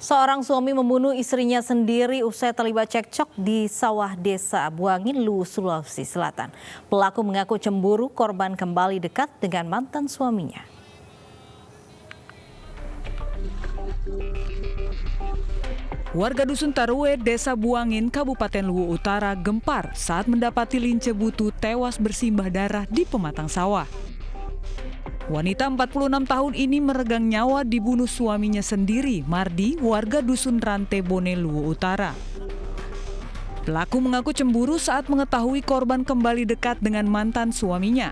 Seorang suami membunuh istrinya sendiri usai terlibat cekcok di sawah desa Buangin, Luwu, Sulawesi Selatan. Pelaku mengaku cemburu korban kembali dekat dengan mantan suaminya. Warga Dusun Tarue, Desa Buangin, Kabupaten Luwu Utara gempar saat mendapati Lince Butu tewas bersimbah darah di pematang sawah. Wanita 46 tahun ini meregang nyawa dibunuh suaminya sendiri, Mardi, warga Dusun Rante Bone, Luwu Utara. Pelaku mengaku cemburu saat mengetahui korban kembali dekat dengan mantan suaminya.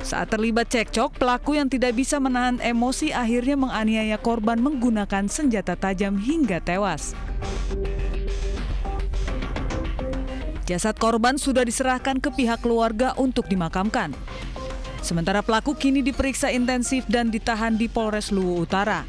Saat terlibat cekcok, pelaku yang tidak bisa menahan emosi akhirnya menganiaya korban menggunakan senjata tajam hingga tewas. Jasad korban sudah diserahkan ke pihak keluarga untuk dimakamkan. Sementara pelaku kini diperiksa intensif dan ditahan di Polres Luwu Utara.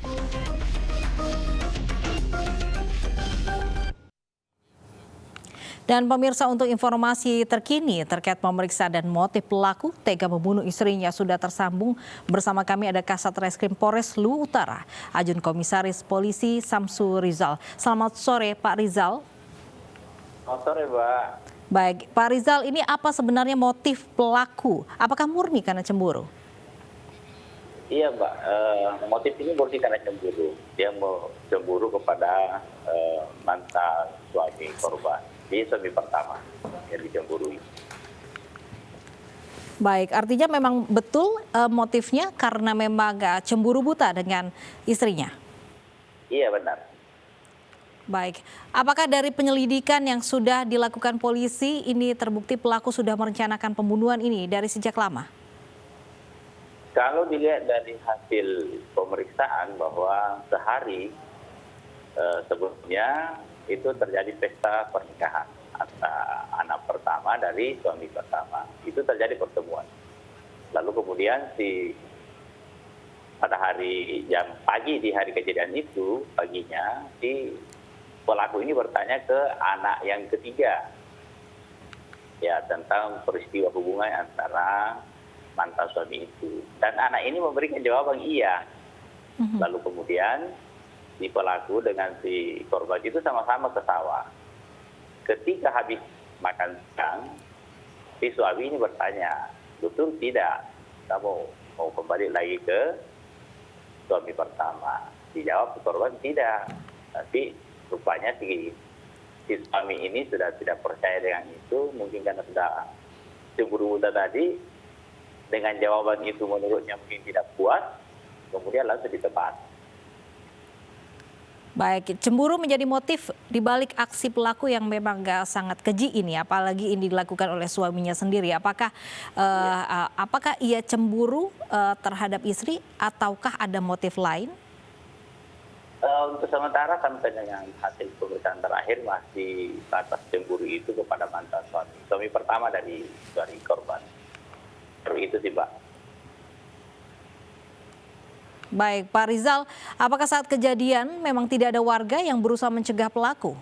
Dan pemirsa, untuk informasi terkini terkait pemeriksaan dan motif pelaku tega membunuh istrinya sudah tersambung bersama kami ada Kasat Reskrim Polres Luwu Utara, Ajun Komisaris Polisi Samsu Rizal. Selamat sore Pak Rizal. Selamat sore Mbak. Baik, Pak Rizal, ini apa sebenarnya motif pelaku? Apakah murni karena cemburu? Iya Mbak, motif ini murni karena cemburu. Dia mau cemburu kepada mantan suami korban. Dia suami pertama yang dicemburui. Baik, artinya memang betul motifnya karena memang gak cemburu buta dengan istrinya? Iya benar. Baik, apakah dari penyelidikan yang sudah dilakukan polisi ini terbukti pelaku sudah merencanakan pembunuhan ini dari sejak lama? Kalau dilihat dari hasil pemeriksaan bahwa sehari sebelumnya itu terjadi pesta pernikahan anak pertama dari suami pertama. Itu terjadi pertemuan. Lalu kemudian pada hari jam pagi di hari kejadian itu, paginya pelaku ini bertanya ke anak yang ketiga ya tentang peristiwa hubungan antara mantan suami itu, dan anak ini memberikan jawaban iya. Lalu kemudian si pelaku dengan si korban itu sama-sama ke sawah. Ketika habis makan siang, si suami ini bertanya, betul tidak kamu mau kembali lagi ke suami pertama? Dijawab si korban tidak, tapi rupanya si suami ini sudah tidak percaya dengan itu, mungkin karena sudah cemburu buta tadi, dengan jawaban itu menurutnya mungkin tidak puas, kemudian langsung ditebas. Baik, cemburu menjadi motif dibalik aksi pelaku yang memang sangat keji ini, apalagi ini dilakukan oleh suaminya sendiri. Apakah ia cemburu terhadap istri ataukah ada motif lain? Untuk sementara sampai dengan hasil pemeriksaan terakhir masih batas cemburu itu kepada mantan suami pertama dari korban. Itu sih, Pak. Baik, Pak Rizal, apakah saat kejadian memang tidak ada warga yang berusaha mencegah pelaku?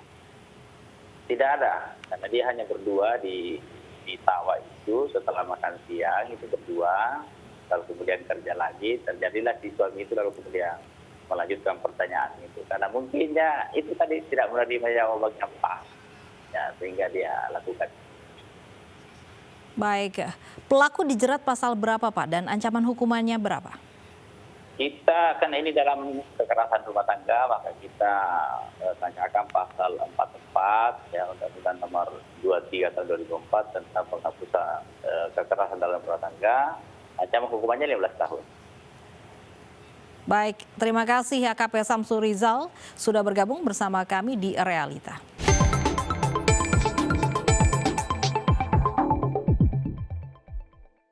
Tidak ada, karena dia hanya berdua di sawah itu setelah makan siang itu berdua, lalu kemudian kerja lagi, terjadilah si suami itu lalu kemudian melanjutkan pertanyaan itu, karena mungkinnya itu tadi tidak menerima jawaban yang pas, ya, sehingga dia lakukan. Baik, pelaku dijerat pasal berapa Pak dan ancaman hukumannya berapa? Kita kan ini dalam kekerasan rumah tangga, maka kita tanyakan pasal 44 ya Undang-Undang Nomor 23 tahun 2004 tentang penghapusan kekerasan dalam rumah tangga, ancaman hukumannya 15 tahun. Baik, terima kasih AKP Samsu Rizal sudah bergabung bersama kami di Realita.